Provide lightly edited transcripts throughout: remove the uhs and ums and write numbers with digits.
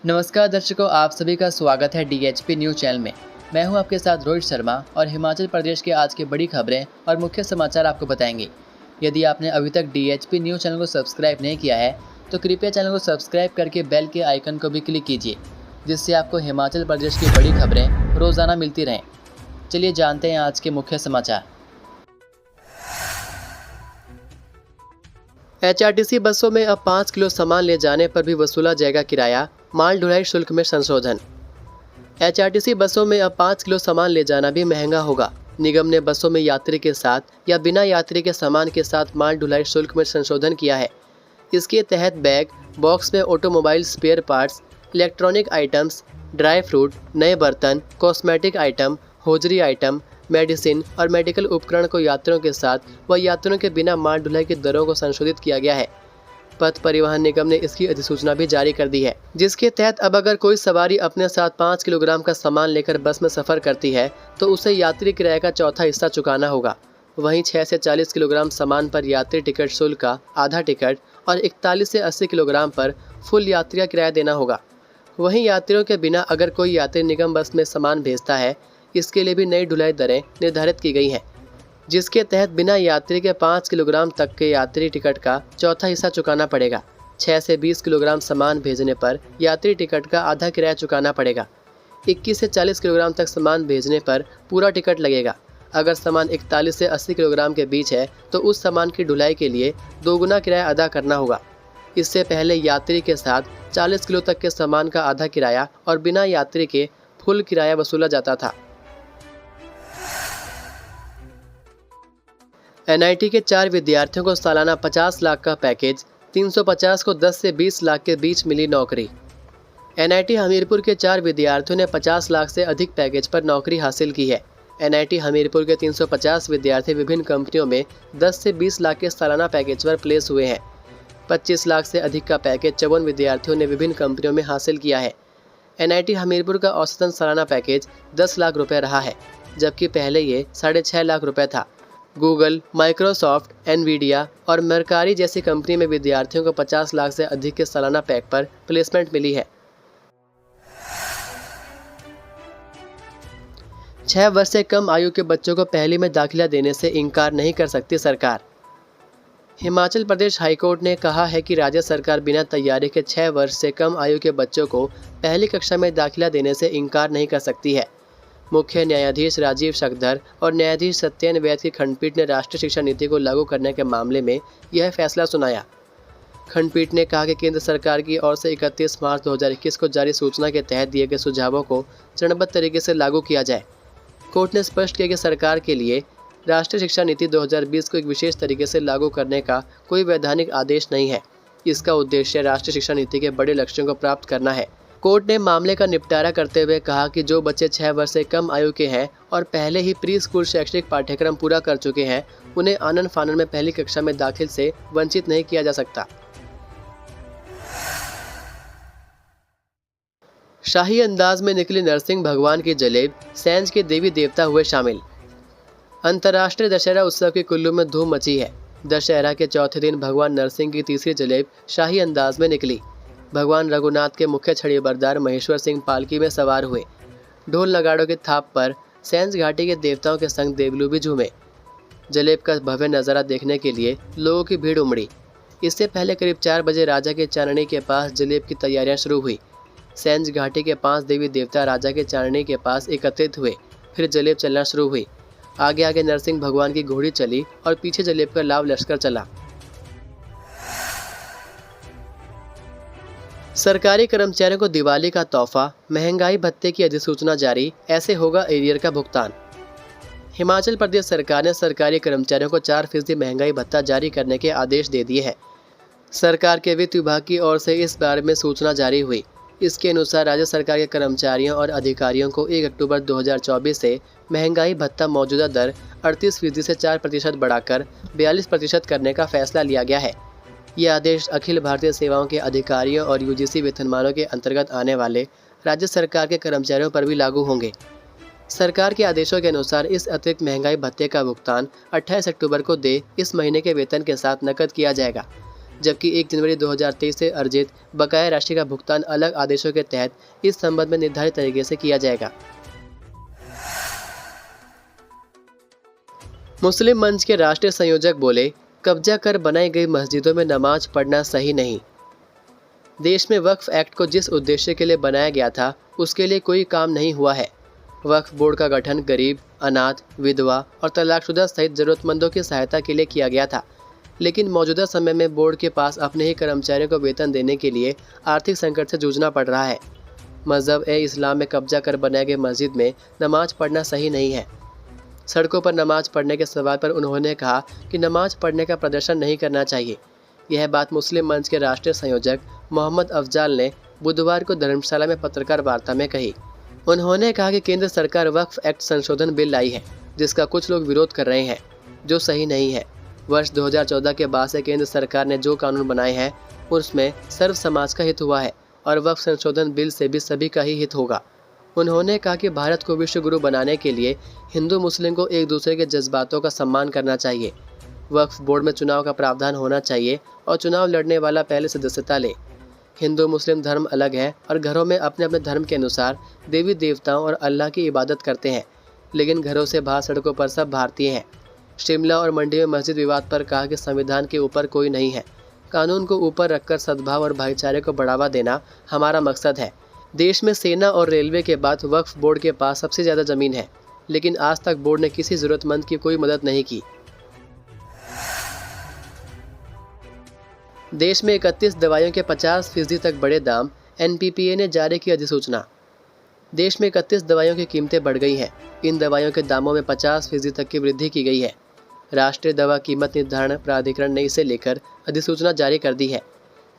नमस्कार दर्शकों, आप सभी का स्वागत है डीएचपी न्यूज़ चैनल में। मैं हूं आपके साथ रोहित शर्मा और हिमाचल प्रदेश के आज की बड़ी खबरें और मुख्य समाचार आपको बताएंगे। यदि आपने अभी तक डीएचपी न्यूज़ चैनल को सब्सक्राइब नहीं किया है तो कृपया चैनल को सब्सक्राइब करके बेल के आइकन को भी क्लिक कीजिए, जिससे आपको हिमाचल प्रदेश की बड़ी खबरें रोज़ाना मिलती रहें। चलिए जानते हैं आज के मुख्य समाचार। एचआरटीसी बसों में अब 5 किलो सामान ले जाने पर भी वसूला जाएगा किराया, माल ढुलाई शुल्क में संशोधन। एचआरटीसी बसों में अब 5 किलो सामान ले जाना भी महंगा होगा। निगम ने बसों में यात्री के साथ या बिना यात्री के सामान के साथ माल ढुलाई शुल्क में संशोधन किया है। इसके तहत बैग, बॉक्स में automobile spare parts, electronic items, dry fruit, नए बर्तन, cosmetic item, hosiery item, medicine और मेडिकल उपकरण को यात्रियों के साथ व यात्रियों के बिना माल ढुलाई की दरों को संशोधित किया गया है। पथ परिवहन निगम ने इसकी अधिसूचना भी जारी कर दी है, जिसके तहत अब अगर कोई सवारी अपने साथ 5 किलोग्राम का सामान लेकर बस में सफर करती है तो उसे यात्री किराए का चौथा हिस्सा चुकाना होगा। वहीं 6 से 40 किलोग्राम सामान पर यात्री टिकट शुल्क का आधा टिकट और 41 से 80 किलोग्राम पर फुल यात्री किराया देना होगा। वहीं यात्रियों के बिना अगर कोई यात्री निगम बस में सामान भेजता है, इसके लिए भी नई ढुलाई दरें निर्धारित की गई हैं, जिसके तहत बिना यात्री के 5 किलोग्राम तक के यात्री टिकट का चौथा हिस्सा चुकाना पड़ेगा। 6 से 20 किलोग्राम सामान भेजने पर यात्री टिकट का आधा किराया चुकाना पड़ेगा। 21 से 40 किलोग्राम तक सामान भेजने पर पूरा टिकट लगेगा। अगर सामान 41 से 80 किलोग्राम के बीच है तो उस सामान की ढुलाई के लिए दोगुना किराया अदा करना होगा। इससे पहले यात्री के साथ 40 किलो तक के सामान का आधा किराया और बिना यात्री के फुल किराया वसूला जाता था। एनआईटी के 4 विद्यार्थियों को सालाना 50 लाख का पैकेज, 350 को 10 से 20 लाख के बीच मिली नौकरी। एनआईटी हमीरपुर के 4 विद्यार्थियों ने 50 लाख से अधिक पैकेज पर नौकरी हासिल की है। एनआईटी हमीरपुर के 350 विद्यार्थी विभिन्न कंपनियों में 10 से 20 लाख के सालाना पैकेज पर प्लेस हुए हैं। 25 लाख से अधिक का पैकेज 54 विद्यार्थियों ने विभिन्न कंपनियों में हासिल किया है। एनआईटी हमीरपुर का औसतन सालाना पैकेज 10 लाख रुपये रहा है, जबकि पहले ये 6.5 लाख रुपये था। गूगल, माइक्रोसॉफ्ट, एनवीडिया और मरकारी जैसी कंपनी में विद्यार्थियों को 50 लाख से अधिक के सालाना पैक पर प्लेसमेंट मिली है। 6 वर्ष से कम आयु के बच्चों को पहली में दाखिला देने से इनकार नहीं कर सकती सरकार। हिमाचल प्रदेश हाईकोर्ट ने कहा है कि राज्य सरकार बिना तैयारी के 6 वर्ष से कम आयु के बच्चों को पहली कक्षा में दाखिला देने से इनकार नहीं कर सकती है। मुख्य न्यायाधीश राजीव शकधर और न्यायाधीश सत्येन वैद की खंडपीठ ने राष्ट्रीय शिक्षा नीति को लागू करने के मामले में यह फैसला सुनाया। खंडपीठ ने कहा कि केंद्र सरकार की ओर से 31 मार्च 2021 को जारी सूचना के तहत दिए गए सुझावों को चरणबद्ध तरीके से लागू किया जाए। कोर्ट ने स्पष्ट किया कि सरकार के लिए राष्ट्रीय शिक्षा नीति 2020 को एक विशेष तरीके से लागू करने का कोई वैधानिक आदेश नहीं है। इसका उद्देश्य राष्ट्रीय शिक्षा नीति के बड़े लक्ष्यों को प्राप्त करना है। कोर्ट ने मामले का निपटारा करते हुए कहा कि जो बच्चे 6 वर्ष से कम आयु के हैं और पहले ही प्री स्कूल शैक्षणिक पाठ्यक्रम पूरा कर चुके हैं, उन्हें आनन फानन में पहली कक्षा में दाखिल से वंचित नहीं किया जा सकता। शाही अंदाज में निकली नरसिंह भगवान की जलेब, सैंज के देवी देवता हुए शामिल। अंतर्राष्ट्रीय दशहरा उत्सव की कुल्लू में धूम मची है। दशहरा के चौथे दिन भगवान नरसिंह की तीसरी जलेब शाही अंदाज में निकली। भगवान रघुनाथ के मुख्य छड़ीबरदार महेश्वर सिंह पालकी में सवार हुए। ढोल नगाड़ों की थाप पर सैंज घाटी के देवताओं के संग देवलू भी झूमे। जलेब का भव्य नज़ारा देखने के लिए लोगों की भीड़ उमड़ी। इससे पहले करीब 4 बजे राजा के चांदनी के पास जलेब की तैयारियां शुरू हुई। सैंज घाटी के 5 देवी देवता राजा के चांदनी के पास एकत्रित हुए। फिर जलेब चलना शुरू हुई। आगे आगे नरसिंह भगवान की घोड़ी चली और पीछे जलेब का लाव लश्कर चला। सरकारी कर्मचारियों को दिवाली का तोहफा, महंगाई भत्ते की अधिसूचना जारी, ऐसे होगा एरियर का भुगतान। हिमाचल प्रदेश सरकार ने सरकारी कर्मचारियों को 4% महंगाई भत्ता जारी करने के आदेश दे दिए हैं। सरकार के वित्त विभाग की ओर से इस बारे में सूचना जारी हुई। इसके अनुसार राज्य सरकार के कर्मचारियों और अधिकारियों को 1 अक्टूबर 2024 से महंगाई भत्ता मौजूदा दर 38% से 4% बढ़ाकर 42% करने का फैसला लिया गया है। ये आदेश अखिल भारतीय सेवाओं के अधिकारियों और यूजीसी वेतनमानों के अंतर्गत आने वाले राज्य सरकार के कर्मचारियों पर भी लागू होंगे। सरकार के आदेशों के अनुसार इस अतिरिक्त महंगाई भत्ते का भुगतान 28 अक्टूबर को इस महीने के वेतन के साथ नकद किया जाएगा। जबकि 1 जनवरी 2023 से अर्जित बकाया राशि का भुगतान अलग आदेशों के तहत इस संबंध में निर्धारित तरीके से किया जाएगा। मुस्लिम मंच के राष्ट्रीय संयोजक बोले, कब्जा कर बनाई गई मस्जिदों में नमाज पढ़ना सही नहीं। देश में वक्फ एक्ट को जिस उद्देश्य के लिए बनाया गया था उसके लिए कोई काम नहीं हुआ है। वक्फ बोर्ड का गठन गरीब, अनाथ, विधवा और तलाकशुदा सहित जरूरतमंदों की सहायता के लिए किया गया था, लेकिन मौजूदा समय में बोर्ड के पास अपने ही कर्मचारियों को वेतन देने के लिए आर्थिक संकट से जूझना पड़ रहा है। मजहब इस्लाम में कब्जा कर बनाए गए मस्जिद में नमाज पढ़ना सही नहीं है। सड़कों पर नमाज पढ़ने के सवाल पर उन्होंने कहा कि नमाज पढ़ने का प्रदर्शन नहीं करना चाहिए। यह बात मुस्लिम मंच के राष्ट्रीय संयोजक मोहम्मद अफजाल ने बुधवार को धर्मशाला में पत्रकार वार्ता में कही। उन्होंने कहा कि केंद्र सरकार वक्फ एक्ट संशोधन बिल लाई है, जिसका कुछ लोग विरोध कर रहे हैं, जो सही नहीं है। वर्ष 2014 के बाद से केंद्र सरकार ने जो कानून बनाए हैं उसमें सर्व समाज का हित हुआ है और वक्फ संशोधन बिल से भी सभी का ही हित होगा। उन्होंने कहा कि भारत को विश्व गुरु बनाने के लिए हिंदू मुस्लिम को एक दूसरे के जज्बातों का सम्मान करना चाहिए। वक्फ बोर्ड में चुनाव का प्रावधान होना चाहिए और चुनाव लड़ने वाला पहले सदस्यता ले। हिंदू मुस्लिम धर्म अलग है और घरों में अपने अपने धर्म के अनुसार देवी देवताओं और अल्लाह की इबादत करते हैं, लेकिन घरों से बाहर सड़कों पर सब भारतीय हैं। शिमला और मंडी में मस्जिद विवाद पर कहा कि संविधान के ऊपर कोई नहीं है। कानून को ऊपर रखकर सद्भाव और भाईचारे को बढ़ावा देना हमारा मकसद है। देश में सेना और रेलवे के बाद वक्फ बोर्ड के पास सबसे ज़्यादा ज़मीन है, लेकिन आज तक बोर्ड ने किसी ज़रूरतमंद की कोई मदद नहीं की। देश में 31 दवाइयों के 50% तक बढ़े दाम, NPPA ने जारी की अधिसूचना। देश में 31 दवाइयों की कीमतें बढ़ गई हैं। इन दवाइयों के दामों में 50% तक की वृद्धि की गई है। राष्ट्रीय दवा कीमत निर्धारण प्राधिकरण ने इसे लेकर अधिसूचना जारी कर दी है।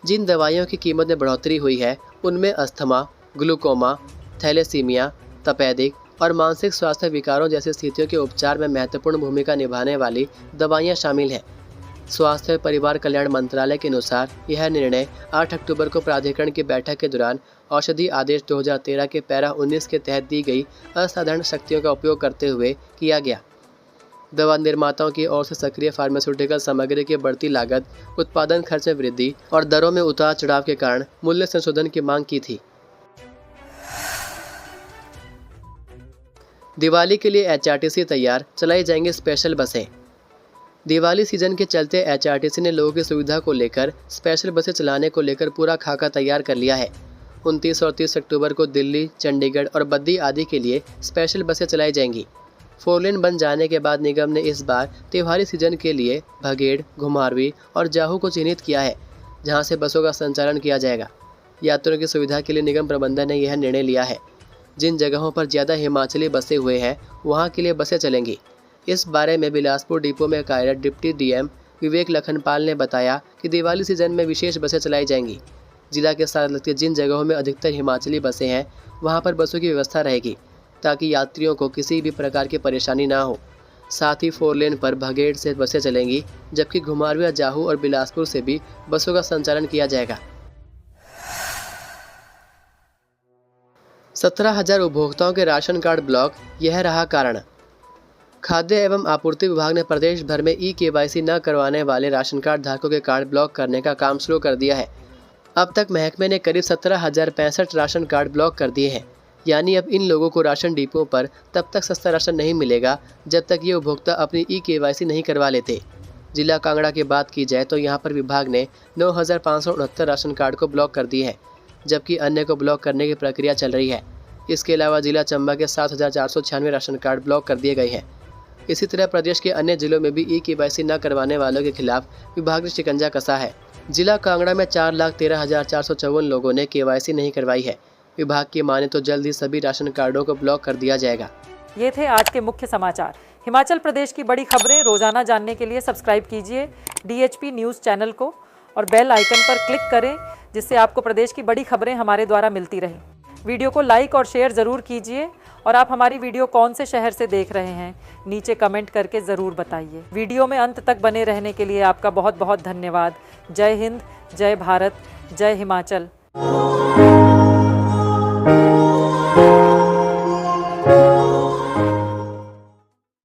जिन दवाइयों की कीमत में बढ़ोतरी हुई है उनमें अस्थमा, ग्लूकोमा, थैलेसीमिया, तपेदिक और मानसिक स्वास्थ्य विकारों जैसी स्थितियों के उपचार में महत्वपूर्ण भूमिका निभाने वाली दवाइयाँ शामिल हैं। स्वास्थ्य और परिवार कल्याण मंत्रालय के अनुसार यह निर्णय 8 अक्टूबर को प्राधिकरण की बैठक के दौरान औषधि आदेश 2013 के पैरा 19 के तहत दी गई असाधारण शक्तियों का उपयोग करते हुए किया गया। दवा निर्माताओं की ओर से सक्रिय फार्मास्यूटिकल सामग्री की बढ़ती लागत, उत्पादन खर्च में वृद्धि और दरों में उतार चढ़ाव के कारण मूल्य संशोधन की मांग की थी। दिवाली के लिए HRTC तैयार, चलाई जाएंगी स्पेशल बसें। दिवाली सीजन के चलते HRTC ने लोगों की सुविधा को लेकर स्पेशल बसें चलाने को लेकर पूरा खाका तैयार कर लिया है। 29 और 30 अक्टूबर को दिल्ली, चंडीगढ़ और बद्दी आदि के लिए स्पेशल बसें चलाई जाएंगी। 4 लेन बन जाने के बाद निगम ने इस बार त्योहारी सीजन के लिए भगेड़, घुमारवी और जाहू को चिन्हित किया है, जहां से बसों का संचालन किया जाएगा। यात्रियों की सुविधा के लिए निगम प्रबंधन ने यह निर्णय लिया है। जिन जगहों पर ज़्यादा हिमाचली बसे हुए हैं वहाँ के लिए बसें चलेंगी। इस बारे में बिलासपुर डिपो में कार्यरत डिप्टी DM विवेक लखनपाल ने बताया कि दिवाली सीजन में विशेष बसें चलाई जाएंगी। जिला के साथ लगती जिन जगहों में अधिकतर हिमाचली बसें हैं वहां पर बसों की व्यवस्था रहेगी, ताकि यात्रियों को किसी भी प्रकार की परेशानी ना हो। साथ ही 4 लेन पर भगेड़ से बसें चलेंगी, जबकि घुमारवी, जाहू और बिलासपुर से भी बसों का संचालन किया जाएगा। 17,000 उपभोक्ताओं के राशन कार्ड ब्लॉक, यह रहा कारण। खाद्य एवं आपूर्ति विभाग ने प्रदेश भर में KYC न करवाने वाले राशन कार्ड धारकों के कार्ड ब्लॉक करने का काम शुरू कर दिया है। अब तक महकमे ने करीब 17,065 राशन कार्ड ब्लॉक कर दिए हैं। यानी अब इन लोगों को राशन डिपो पर तब तक सस्ता राशन नहीं मिलेगा जब तक ये उपभोक्ता अपनी KYC नहीं करवा लेते। जिला कांगड़ा की बात की जाए तो यहाँ पर विभाग ने 9,569 राशन कार्ड को ब्लॉक कर दिए हैं, जबकि अन्य को ब्लॉक करने की प्रक्रिया चल रही है। इसके अलावा जिला चंबा के 7,496 राशन कार्ड ब्लॉक कर दिए गए हैं। इसी तरह प्रदेश के अन्य जिलों में भी KYC न करवाने वालों के खिलाफ विभाग ने शिकंजा कसा है। जिला कांगड़ा में 4,13,454 लोगों ने KYC नहीं करवाई है। विभाग की माने तो जल्द ही सभी राशन कार्डों को ब्लॉक कर दिया जाएगा। ये थे आज के मुख्य समाचार। हिमाचल प्रदेश की बड़ी खबरें रोजाना जानने के लिए सब्सक्राइब कीजिए DHP न्यूज़ चैनल को और बेल आइकन पर क्लिक करें, जिससे आपको प्रदेश की बड़ी खबरें हमारे द्वारा मिलती रहें। वीडियो को लाइक और शेयर ज़रूर कीजिए और आप हमारी वीडियो कौन से शहर से देख रहे हैं नीचे कमेंट करके ज़रूर बताइए। वीडियो में अंत तक बने रहने के लिए आपका बहुत बहुत धन्यवाद। जय हिंद, जय भारत, जय हिमाचल।